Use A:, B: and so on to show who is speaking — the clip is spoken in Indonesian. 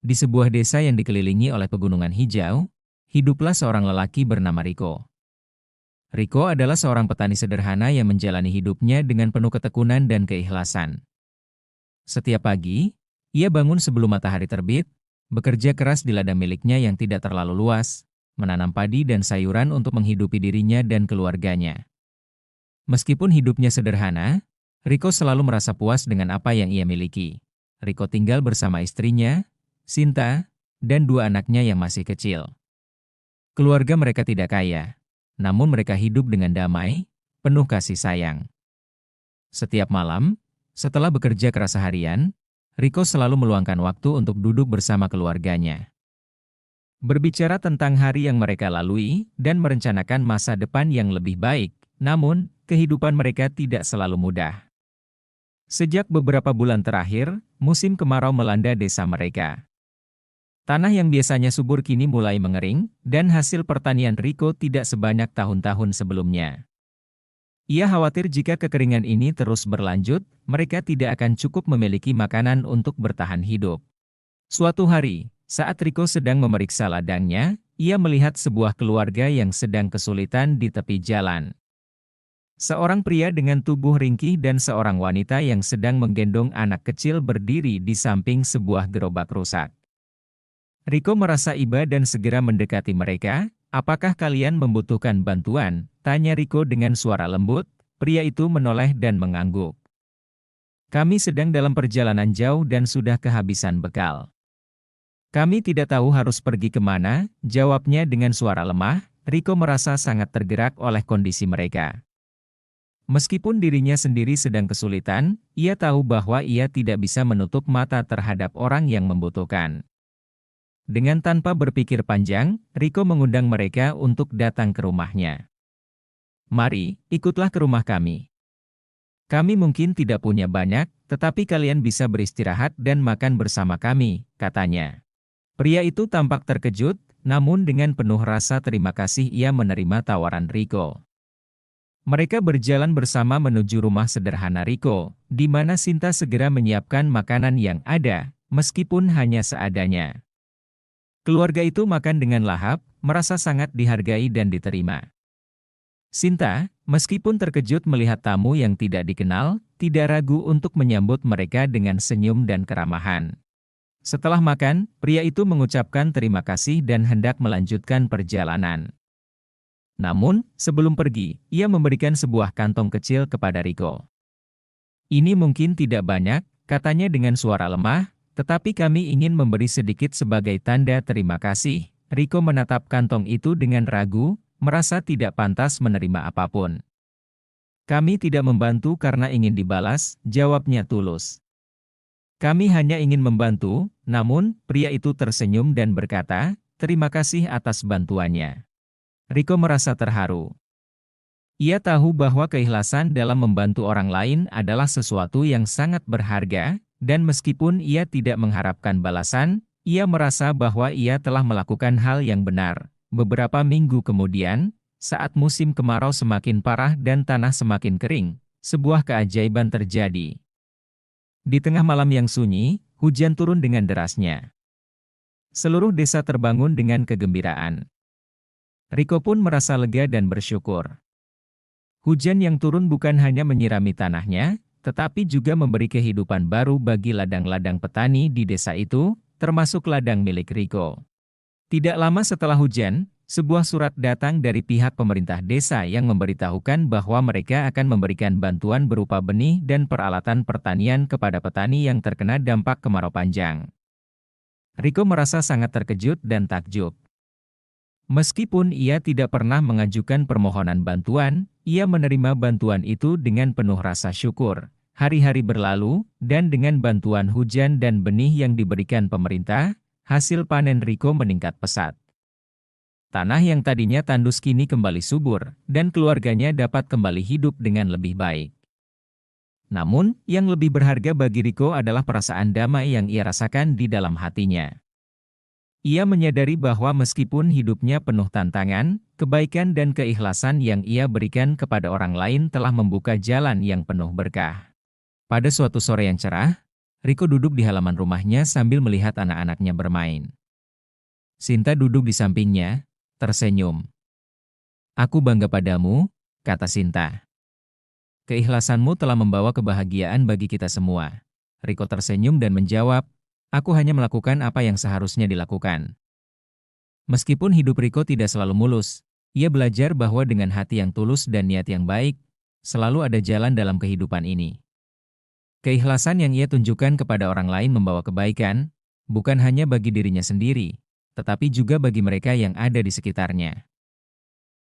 A: Di sebuah desa yang dikelilingi oleh pegunungan hijau, hiduplah seorang lelaki bernama Riko. Riko adalah seorang petani sederhana yang menjalani hidupnya dengan penuh ketekunan dan keikhlasan. Setiap pagi, ia bangun sebelum matahari terbit, bekerja keras di ladang miliknya yang tidak terlalu luas, menanam padi dan sayuran untuk menghidupi dirinya dan keluarganya. Meskipun hidupnya sederhana, Riko selalu merasa puas dengan apa yang ia miliki. Riko tinggal bersama istrinya, Sinta, dan dua anaknya yang masih kecil. Keluarga mereka tidak kaya, namun mereka hidup dengan damai, penuh kasih sayang. Setiap malam, setelah bekerja keras seharian, Riko selalu meluangkan waktu untuk duduk bersama keluarganya. Berbicara tentang hari yang mereka lalui dan merencanakan masa depan yang lebih baik, namun kehidupan mereka tidak selalu mudah. Sejak beberapa bulan terakhir, musim kemarau melanda desa mereka. Tanah yang biasanya subur kini mulai mengering, dan hasil pertanian Riko tidak sebanyak tahun-tahun sebelumnya. Ia khawatir jika kekeringan ini terus berlanjut, mereka tidak akan cukup memiliki makanan untuk bertahan hidup. Suatu hari, saat Riko sedang memeriksa ladangnya, ia melihat sebuah keluarga yang sedang kesulitan di tepi jalan. Seorang pria dengan tubuh ringkih dan seorang wanita yang sedang menggendong anak kecil berdiri di samping sebuah gerobak rusak. Riko merasa iba dan segera mendekati mereka. "Apakah kalian membutuhkan bantuan?" tanya Riko dengan suara lembut. Pria itu menoleh dan mengangguk. "Kami sedang dalam perjalanan jauh dan sudah kehabisan bekal. Kami tidak tahu harus pergi kemana," jawabnya dengan suara lemah. Riko merasa sangat tergerak oleh kondisi mereka. Meskipun dirinya sendiri sedang kesulitan, ia tahu bahwa ia tidak bisa menutup mata terhadap orang yang membutuhkan. Dengan tanpa berpikir panjang, Riko mengundang mereka untuk datang ke rumahnya. "Mari, ikutlah ke rumah kami. Kami mungkin tidak punya banyak, tetapi kalian bisa beristirahat dan makan bersama kami," katanya. Pria itu tampak terkejut, namun dengan penuh rasa terima kasih ia menerima tawaran Riko. Mereka berjalan bersama menuju rumah sederhana Riko, di mana Sinta segera menyiapkan makanan yang ada, meskipun hanya seadanya. Keluarga itu makan dengan lahap, merasa sangat dihargai dan diterima. Sinta, meskipun terkejut melihat tamu yang tidak dikenal, tidak ragu untuk menyambut mereka dengan senyum dan keramahan. Setelah makan, pria itu mengucapkan terima kasih dan hendak melanjutkan perjalanan. Namun, sebelum pergi, ia memberikan sebuah kantong kecil kepada Riko. "Ini mungkin tidak banyak," katanya dengan suara lemah, "tetapi kami ingin memberi sedikit sebagai tanda terima kasih." Riko menatap kantong itu dengan ragu, merasa tidak pantas menerima apapun. "Kami tidak membantu karena ingin dibalas," jawabnya tulus. "Kami hanya ingin membantu." Namun, pria itu tersenyum dan berkata, "Terima kasih atas bantuannya." Riko merasa terharu. Ia tahu bahwa keikhlasan dalam membantu orang lain adalah sesuatu yang sangat berharga, dan meskipun ia tidak mengharapkan balasan, ia merasa bahwa ia telah melakukan hal yang benar. Beberapa minggu kemudian, saat musim kemarau semakin parah dan tanah semakin kering, sebuah keajaiban terjadi. Di tengah malam yang sunyi, hujan turun dengan derasnya. Seluruh desa terbangun dengan kegembiraan. Riko pun merasa lega dan bersyukur. Hujan yang turun bukan hanya menyirami tanahnya, tetapi juga memberi kehidupan baru bagi ladang-ladang petani di desa itu, termasuk ladang milik Riko. Tidak lama setelah hujan, sebuah surat datang dari pihak pemerintah desa yang memberitahukan bahwa mereka akan memberikan bantuan berupa benih dan peralatan pertanian kepada petani yang terkena dampak kemarau panjang. Riko merasa sangat terkejut dan takjub. Meskipun ia tidak pernah mengajukan permohonan bantuan, ia menerima bantuan itu dengan penuh rasa syukur. Hari-hari berlalu, dan dengan bantuan hujan dan benih yang diberikan pemerintah, hasil panen Riko meningkat pesat. Tanah yang tadinya tandus kini kembali subur, dan keluarganya dapat kembali hidup dengan lebih baik. Namun, yang lebih berharga bagi Riko adalah perasaan damai yang ia rasakan di dalam hatinya. Ia menyadari bahwa meskipun hidupnya penuh tantangan, kebaikan dan keikhlasan yang ia berikan kepada orang lain telah membuka jalan yang penuh berkah. Pada suatu sore yang cerah, Riko duduk di halaman rumahnya sambil melihat anak-anaknya bermain. Sinta duduk di sampingnya, tersenyum. "Aku bangga padamu," kata Sinta. "Keikhlasanmu telah membawa kebahagiaan bagi kita semua." Riko tersenyum dan menjawab, "Aku hanya melakukan apa yang seharusnya dilakukan." Meskipun hidup Riko tidak selalu mulus, ia belajar bahwa dengan hati yang tulus dan niat yang baik, selalu ada jalan dalam kehidupan ini. Keikhlasan yang ia tunjukkan kepada orang lain membawa kebaikan, bukan hanya bagi dirinya sendiri, tetapi juga bagi mereka yang ada di sekitarnya.